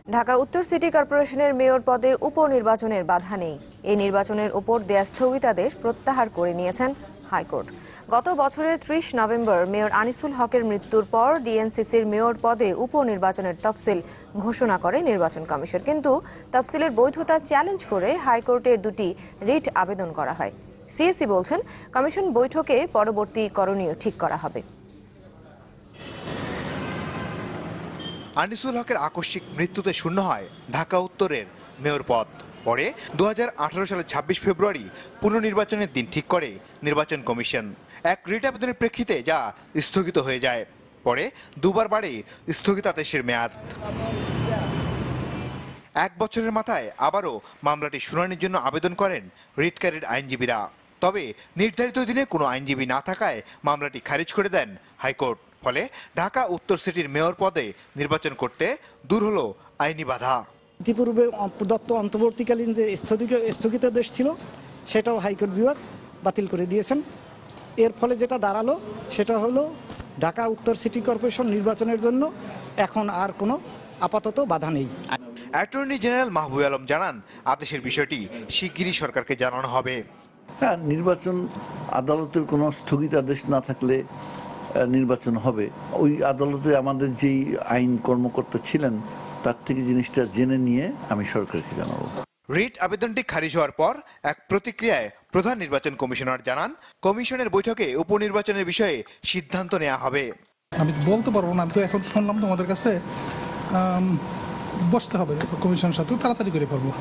ঢাকা উত্তর সিটি কর্পোরেশনের মেয়র পদে উপনির্বাচনের বাধা নেই। এই নির্বাচনের উপর দেয়া স্থগিতাদেশ প্রত্যাহার করে নিয়েছেন হাইকোর্ট। গত বছরের ৩০ নভেম্বর মেয়র আনিসুল হকের মৃত্যুর পর ডিএনসিসির মেয়র পদে উপনির্বাচনের তফসিল ঘোষণা করে নির্বাচন কমিশন, কিন্তু তফসিলের বৈধতা চ্যালেঞ্জ করে হাইকোর্টের দুটি রিট আবেদন করা হয়। সিএসি বলছেন, কমিশন বৈঠকে পরবর্তী করণীয় ঠিক করা হবে। আনিসুল হকের আকস্মিক মৃত্যুতে শূন্য হয় ঢাকা উত্তরের মেয়র পদ। পরে ২০১৮ সালের ২৬ ফেব্রুয়ারি পুনর্নির্বাচনের দিন ঠিক করে নির্বাচন কমিশন। এক রিট আবেদনের প্রেক্ষিতে যা স্থগিত হয়ে যায়। পরে দুবার বাড়ে স্থগিতাদেশের মেয়াদ। ১ বছরের মাথায় আবারও মামলাটি শুনানির জন্য আবেদন করেন রিটকারীর আইনজীবীরা। তবে নির্ধারিত দিনে কোনো আইনজীবী না থাকায় মামলাটি খারিজ করে দেন হাইকোর্ট। ফলে ঢাকা উত্তর সিটির মেয়র পদে নির্বাচন করতে দূর হলো আইনি বাধা। ইতিপূর্বে প্রদত্ত অন্তর্বর্তীকালীন যে স্থগিতাদেশ ছিল সেটাও হাইকোর্ট বিভাগ বাতিল করে দিয়েছেন। এর ফলে যেটা দাঁড়ালো সেটা হলো ঢাকা উত্তর সিটি কর্পোরেশন নির্বাচনের জন্য এখন আর কোনো আপাতত বাধা নেই। অ্যাটর্নি জেনারেল মাহবুব আলম জানান, আদেশের বিষয়টি শিগগিরই সরকারকে জানানো হবে। হ্যাঁ, নির্বাচন আদালতের কোনো স্থগিতাদেশ না থাকলে নির্বাচন হবে। ওই আদালতে আমাদের যেই আইন কর্মকর্তা ছিলেন তার থেকে জিনিসটা জেনে নিয়ে আমি সরকারকে জানাবো। রিট আবেদনটি খারিজ হওয়ার পর এক প্রতিক্রিয়ায় প্রধান নির্বাচন কমিশনার জানান, কমিশনের বৈঠকে উপনির্বাচনের বিষয়ে সিদ্ধান্ত নেওয়া হবে। আমি বলতে পারবো না, আমি তো এখন শুনলাম তোমাদের কাছে, বসতে হবে কমিশনের সাথে, তাড়াতাড়ি করে পারবো।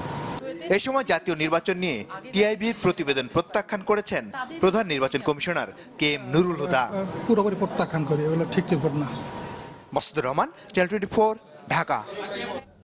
এ সময় জাতীয় নির্বাচন নিয়ে টিআইবির প্রতিবেদন প্রত্যাখ্যান করেছেন প্রধান নির্বাচন commissioner K M Nurul Huda. পুরোপুরি প্রত্যাখ্যান করি, এগুলো ঠিক রিপোর্ট না। মাসুদুর রহমান, চ্যানেল 24, ঢাকা।